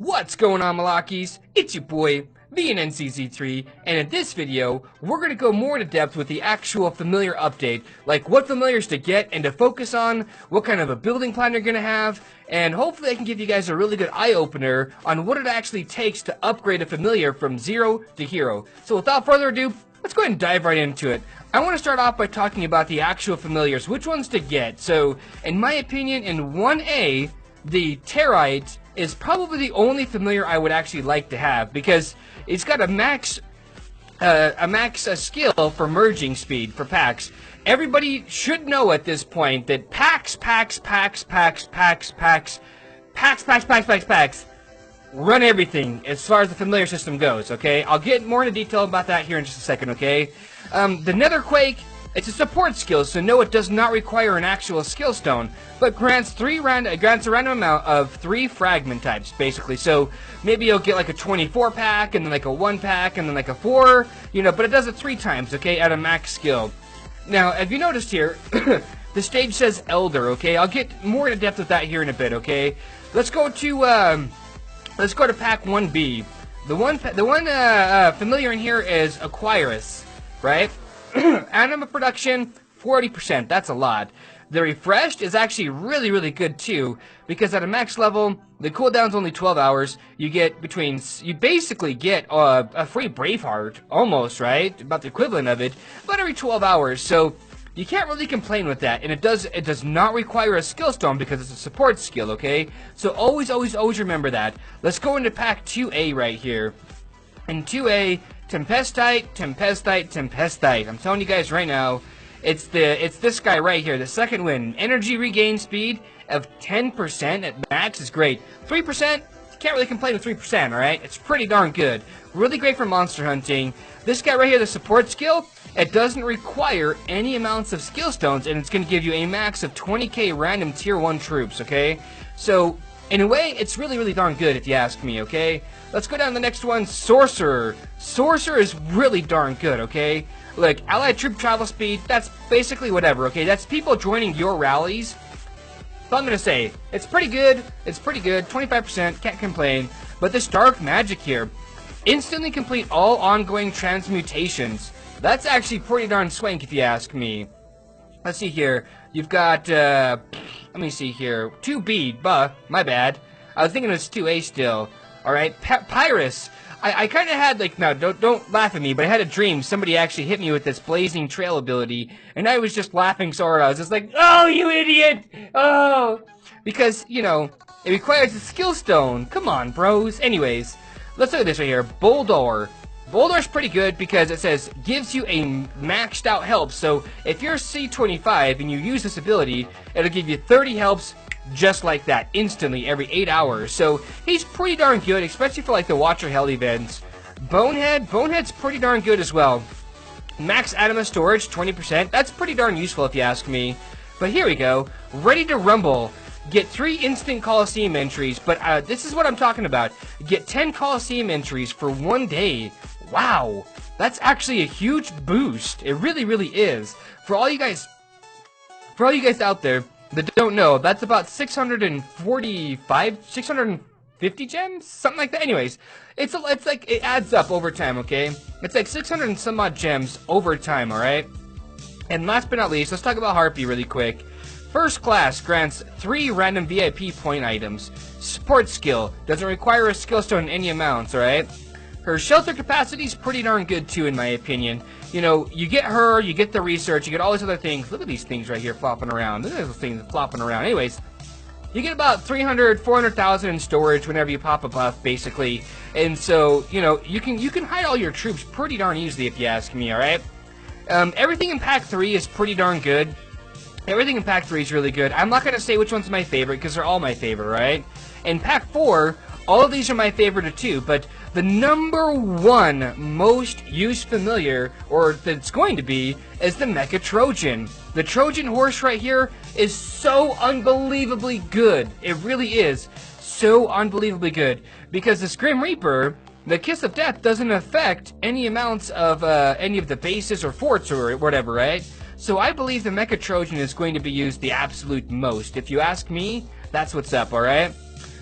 What's going on, Malakis? It's your boy, VNNCZ3, and in this video, we're going to go more into depth with the actual familiar update, like what familiars to get and to focus on, what kind of a building plan you're going to have, and hopefully I can give you guys a really good eye-opener on what it actually takes to upgrade a familiar from 0 to hero. So without further ado, let's go ahead and dive right into it. I want to start off by talking about the actual familiars, which ones to get. So, in my opinion, in 1A, the Territe is probably the only familiar I would actually like to have because it's got a max skill for merging speed for packs. Everybody should know at this point that packs run everything as far as the familiar system goes, okay? I'll get more into detail about that here in just a second, okay? The Netherquake, it's a support skill, so no, it does not require an actual skill stone, but grants a random amount of 3 fragment types, basically. So maybe you'll get like a 24 pack, and then like a 1 pack, and then like a 4, you know, but it does it 3 times, okay, at a max skill. Now, have you noticed here, the stage says Elder, okay? I'll get more into depth with that here in a bit, okay? Let's go to pack 1B. The one familiar in here is Aquarius, right? Anima production, 40%, that's a lot. The refreshed is actually really good too, because at a max level, the cooldown's only 12 hours. You basically get a free Braveheart, almost, right? About the equivalent of it, but every 12 hours, so you can't really complain with that, and it does not require a skill stone because it's a support skill, okay? So always remember that. Let's go into pack 2A right here. In 2A, Tempestite. I'm telling you guys right now, it's this guy right here, the second win. Energy regain speed of 10% at max is great. 3%, can't really complain with 3%, alright? It's pretty darn good. Really great for monster hunting. This guy right here, the support skill, it doesn't require any amounts of skill stones, and it's going to give you a max of 20k random tier 1 troops, okay? So, in a way, it's really darn good if you ask me, okay? Let's go down to the next one, Sorcerer. Sorcerer is really darn good, okay? Look, allied troop travel speed, that's basically whatever, okay? That's people joining your rallies. So I'm going to say, it's pretty good, 25%, can't complain. But this dark magic here, instantly complete all ongoing transmutations. That's actually pretty darn swank if you ask me. Let's see here, you've got, let me see here, 2B, my bad. I was thinking it was 2A still. Alright, Pyrus. I kind of had, like, no, don't laugh at me, but I had a dream. Somebody actually hit me with this Blazing Trail ability, and I was just laughing so hard. I was just like, oh, you idiot! Oh! Because, you know, it requires a skill stone. Come on, bros. Anyways, let's look at this right here. Boldor. Boldor's pretty good because it says, gives you a maxed out help. So, if you're C25 and you use this ability, it'll give you 30 helps just like that, instantly, every 8 hours. So, he's pretty darn good, especially for, like, the Watcher Hell events. Bonehead's pretty darn good as well. Max Anima storage, 20%. That's pretty darn useful if you ask me. But here we go. Ready to Rumble. Get 3 instant Coliseum entries, but this is what I'm talking about. Get 10 Coliseum entries for 1 day. Wow. That's actually a huge boost. It really is. For all you guys out there that don't know, that's about 650 gems? Something like that. Anyways, it's like, it adds up over time, okay? It's like 600 and some odd gems over time, alright? And last but not least, let's talk about Harpy really quick. First class grants 3 random VIP point items. Support skill, doesn't require a skill stone in any amounts, alright? Her shelter capacity is pretty darn good too, in my opinion. You know, you get her, you get the research, you get all these other things. Look at these things right here flopping around. Look at those things flopping around. Anyways, you get about 300, 400,000 in storage whenever you pop a buff, basically. And so, you know, you can hide all your troops pretty darn easily if you ask me, alright? Everything in Pack 3 is pretty darn good. Everything in Pack 3 is really good. I'm not going to say which one's my favorite, because they're all my favorite, right? In Pack 4, all of these are my favorite too, but the #1 most used familiar, or that's going to be, is the Mecha Trojan. The Trojan horse right here is so unbelievably good. It really is so unbelievably good, because this Grim Reaper, the Kiss of Death, doesn't affect any amounts of any of the bases or forts or whatever, right? So I believe the Mecha Trojan is going to be used the absolute most. If you ask me, that's what's up, alright?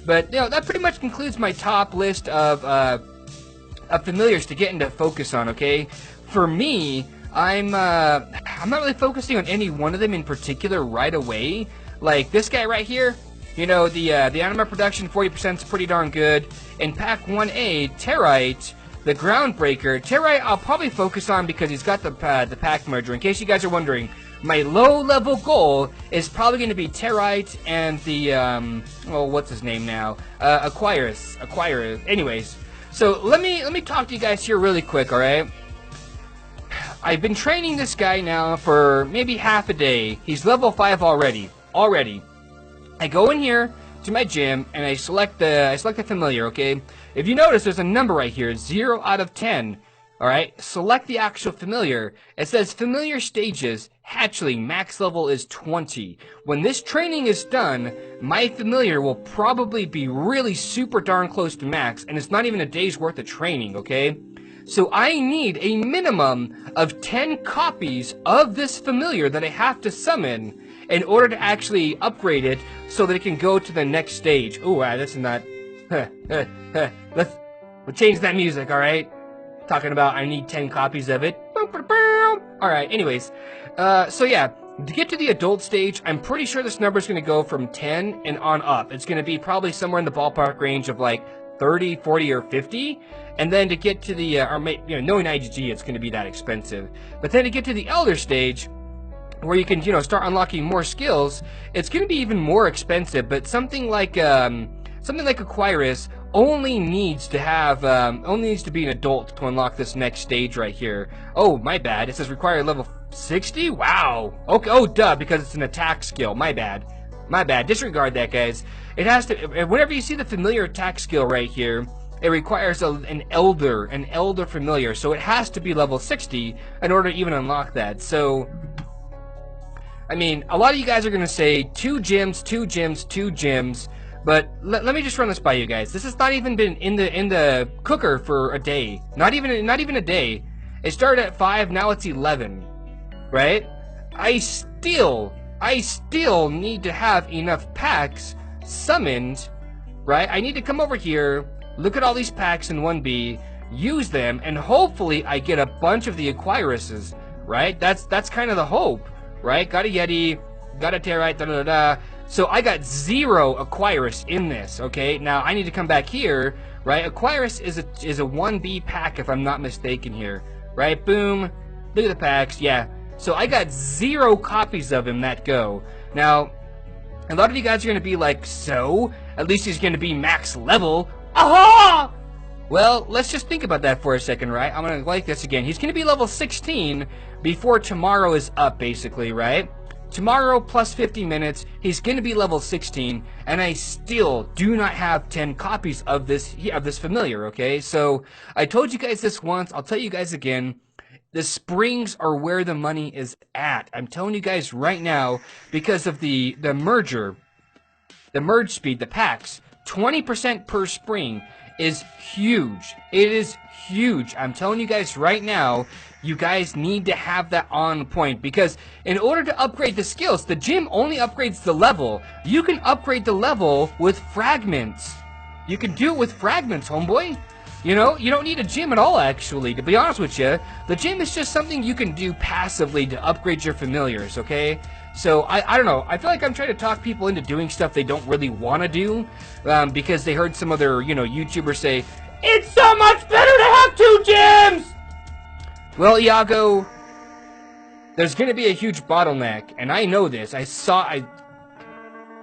But that pretty much concludes my top list of familiars to get into focus on. Okay, for me, I'm not really focusing on any one of them in particular right away. Like this guy right here, the anima production 40% is pretty darn good. In pack 1A, Territe, the Groundbreaker. Territe I'll probably focus on because he's got the pack merger. In case you guys are wondering, my low-level goal is probably going to be Territe and the, what's his name now? Acquirus. Anyways, so let me talk to you guys here really quick, alright? I've been training this guy now for maybe half a day. He's level 5 already. I go in here to my gym and I select the familiar, okay? If you notice, there's a number right here, 0 out of 10. Alright, select the actual familiar. It says familiar stages, hatchling, max level is 20. When this training is done, my familiar will probably be really super darn close to max, and it's not even a day's worth of training, okay? So I need a minimum of 10 copies of this familiar that I have to summon in order to actually upgrade it so that it can go to the next stage. Ooh, this is not... We'll change that music, alright? Talking about I need 10 copies of it. Alright, anyways. So yeah, to get to the adult stage, I'm pretty sure this number is going to go from 10 and on up. It's going to be probably somewhere in the ballpark range of like 30, 40, or 50. And then to get to the, knowing IGG, it's going to be that expensive. But then to get to the elder stage, where you can, start unlocking more skills, it's going to be even more expensive. But something like Acquirus only needs to be an adult to unlock this next stage right here. Oh, my bad. It says require level 60? Wow. Okay. Oh, duh, because it's an attack skill. My bad. Disregard that, guys. It has to, whenever you see the familiar attack skill right here, it requires an elder familiar. So it has to be level 60 in order to even unlock that. So, I mean, a lot of you guys are going to say 2 gyms. But let me just run this by you guys. This has not even been in the cooker for a day. Not even a day. It started at 5, now it's 11. Right? I still need to have enough packs summoned. Right? I need to come over here, look at all these packs in 1B, use them, and hopefully I get a bunch of the Acquiruses. Right? That's kind of the hope. Right? Got a Yeti, got a Territe, da-da-da-da. So I got 0 Acquirus in this, okay? Now I need to come back here, right? Acquirus is a 1B pack if I'm not mistaken here, right? Boom. Look at the packs, yeah. So I got 0 copies of him that go. Now, a lot of you guys are going to be like, so? At least he's going to be max level. Aha! Well, let's just think about that for a second, right? I'm going to like this again. He's going to be level 16 before tomorrow is up, basically, right? Tomorrow plus 50 minutes, he's going to be level 16, and I still do not have 10 copies of this familiar, okay? So, I told you guys this once, I'll tell you guys again, the springs are where the money is at. I'm telling you guys right now, because of the merge speed, the packs, 20% per spring is huge. It is huge. I'm telling you guys right now, you guys need to have that on point, because in order to upgrade the skills, the gym only upgrades the level. You can upgrade the level with fragments. You can do it with fragments, homeboy. You don't need a gym at all, actually, to be honest with you. The gym is just something you can do passively to upgrade your familiars, okay? So, I don't know. I feel like I'm trying to talk people into doing stuff they don't really want to do, because they heard some other, YouTubers say, it's so much better to have 2 gyms! Well, Iago, there's going to be a huge bottleneck, and I know this. I saw it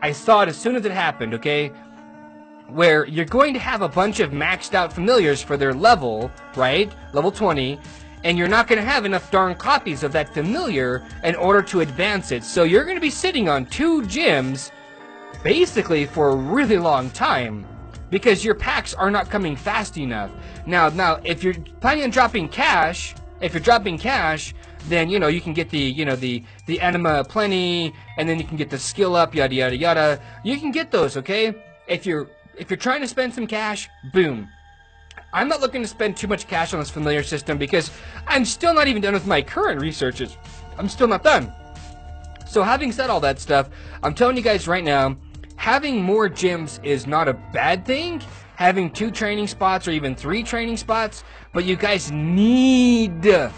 as soon as it happened, okay? Where you're going to have a bunch of maxed out familiars for their level, right? Level 20, and you're not going to have enough darn copies of that familiar in order to advance it. So you're going to be sitting on 2 gyms, basically for a really long time, because your packs are not coming fast enough. Now, if you're planning on dropping cash... If you're dropping cash, then, you can get the anima plenty, and then you can get the skill up, yada, yada, yada. You can get those, okay? If you're trying to spend some cash, boom. I'm not looking to spend too much cash on this familiar system because I'm still not even done with my current researches. I'm still not done. So having said all that stuff, I'm telling you guys right now, having more gyms is not a bad thing. Having 2 training spots or even 3 training spots, but you guys need to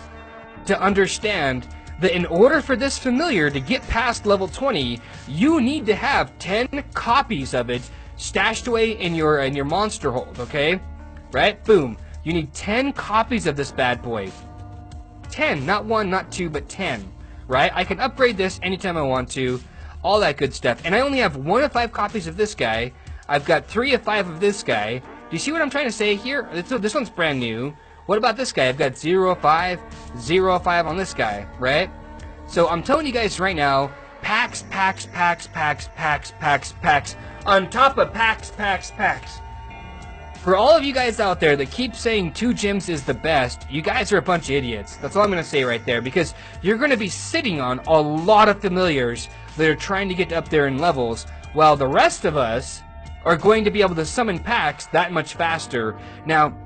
understand that in order for this familiar to get past level 20, you need to have 10 copies of it stashed away in your monster hold, okay? Right? Boom. You need 10 copies of this bad boy. 10, not 1, not 2, but 10, right? I can upgrade this anytime I want to, all that good stuff. And I only have 1 of 5 copies of this guy. I've got 3 of 5 of this guy. Do you see what I'm trying to say here? This one's brand new. What about this guy? I've got 0 of 5, 0 of 5 on this guy, right? So I'm telling you guys right now, packs, packs, packs, packs, packs, packs, packs, on top of packs, packs, packs. For all of you guys out there that keep saying 2 gyms is the best, you guys are a bunch of idiots. That's all I'm going to say right there, because you're going to be sitting on a lot of familiars that are trying to get up there in levels, while the rest of us are going to be able to summon packs that much faster. Now,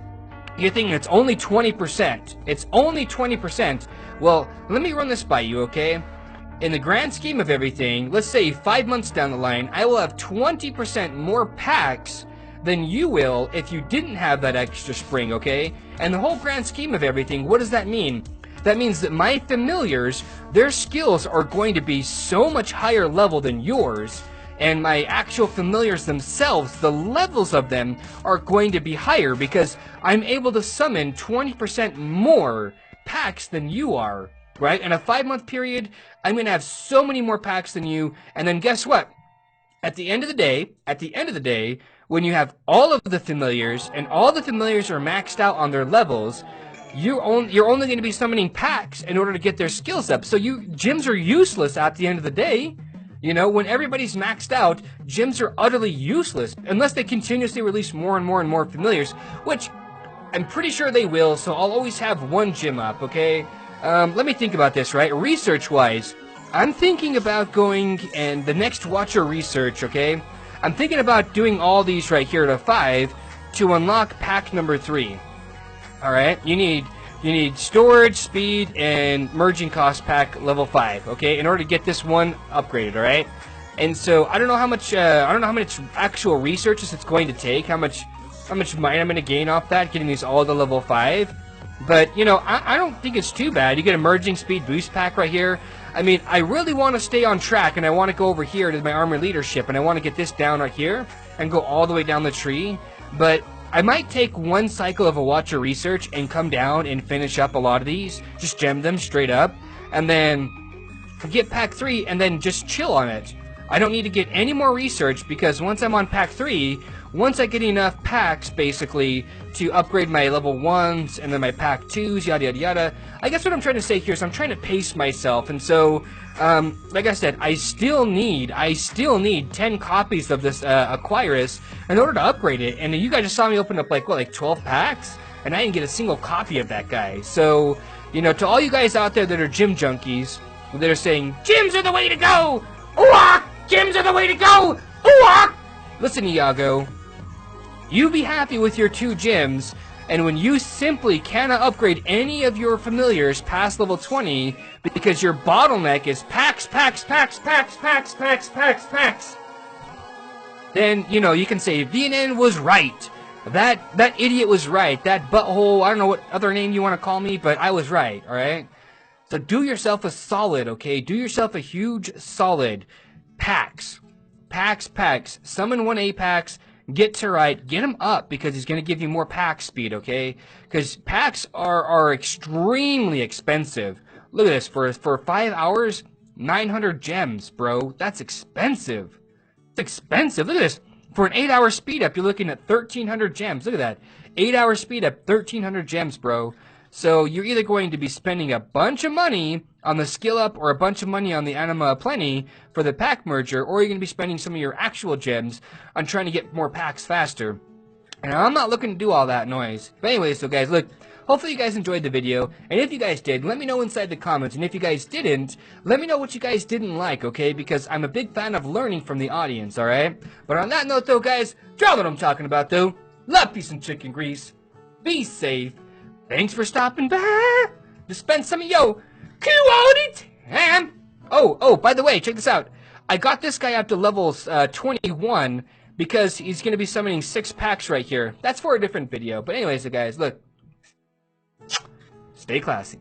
you're thinking it's only 20%. It's only 20%. Well, let me run this by you, okay? In the grand scheme of everything, let's say 5 months down the line, I will have 20% more packs than you will if you didn't have that extra spring, okay? And the whole grand scheme of everything, what does that mean? That means that my familiars, their skills are going to be so much higher level than yours, and my actual familiars themselves, the levels of them are going to be higher because I'm able to summon 20% more packs than you are, right? In a 5-month period, I'm going to have so many more packs than you, and then guess what? At the end of the day, when you have all of the familiars, and all the familiars are maxed out on their levels, you're only going to be summoning packs in order to get their skills up. So gyms are useless at the end of the day. You know, when everybody's maxed out, gyms are utterly useless unless they continuously release more and more and more familiars, which I'm pretty sure they will, so I'll always have 1 gym up, okay? Let me think about this, right? Research-wise, I'm thinking about going and the next Watcher research, okay? I'm thinking about doing all these right here to 5 to unlock pack number 3. Alright? You need storage, speed, and merging cost pack level 5, okay? In order to get this one upgraded, alright? And so I don't know how much actual researches it's going to take, how much money I'm going to gain off that, getting these all to level 5. But, you know, I don't think it's too bad. You get a merging speed boost pack right here. I mean, I really want to stay on track, and I want to go over here to my armor leadership, and I want to get this down right here and go all the way down the tree. But I might take 1 cycle of a Watcher research and come down and finish up a lot of these, just gem them straight up, and then get pack 3 and then just chill on it. I don't need to get any more research because once I'm on pack 3, once I get enough packs basically to upgrade my level 1s and then my pack 2s, yada yada yada, I guess what I'm trying to say here is I'm trying to pace myself, and so like I said, I still need 10 copies of this Acquirus in order to upgrade it. And you guys just saw me open up like 12 packs, and I didn't get a single copy of that guy. So, you know, to all you guys out there that are gym junkies that are saying gyms are the way to go, ooh-ah! Gyms are the way to go, ooh-ah! Listen, Iago, you be happy with your 2 gyms. And when you simply cannot upgrade any of your familiars past level 20 because your bottleneck is packs, packs, packs, packs, packs, packs, packs, packs, then, you know, you can say VNN was right. That idiot was right. That butthole, I don't know what other name you want to call me, but I was right, alright? So do yourself a solid, okay? Do yourself a huge solid. Packs. Packs, packs. Summon 1 Apex. Get to right, get him up because he's going to give you more pack speed, okay? Because packs are extremely expensive. Look at this, for 5 hours, 900 gems, bro. That's expensive. It's expensive. Look at this. For an 8-hour speed up, you're looking at 1,300 gems. Look at that. 8-hour speed up, 1,300 gems, bro. So you're either going to be spending a bunch of money on the skill up or a bunch of money on the Anima Plenty for the pack merger, or you're going to be spending some of your actual gems on trying to get more packs faster. And I'm not looking to do all that noise. But anyways, so guys, look, hopefully you guys enjoyed the video. And if you guys did, let me know inside the comments. And if you guys didn't, let me know what you guys didn't like, okay? Because I'm a big fan of learning from the audience, alright? But on that note, though, guys, you all know what I'm talking about, though. Love, peace, and chicken grease. Be safe. Thanks for stopping by to spend some of your quality time. Oh, by the way, check this out. I got this guy up to level 21 because he's going to be summoning 6 packs right here. That's for a different video. But anyways, guys, look. Stay classy.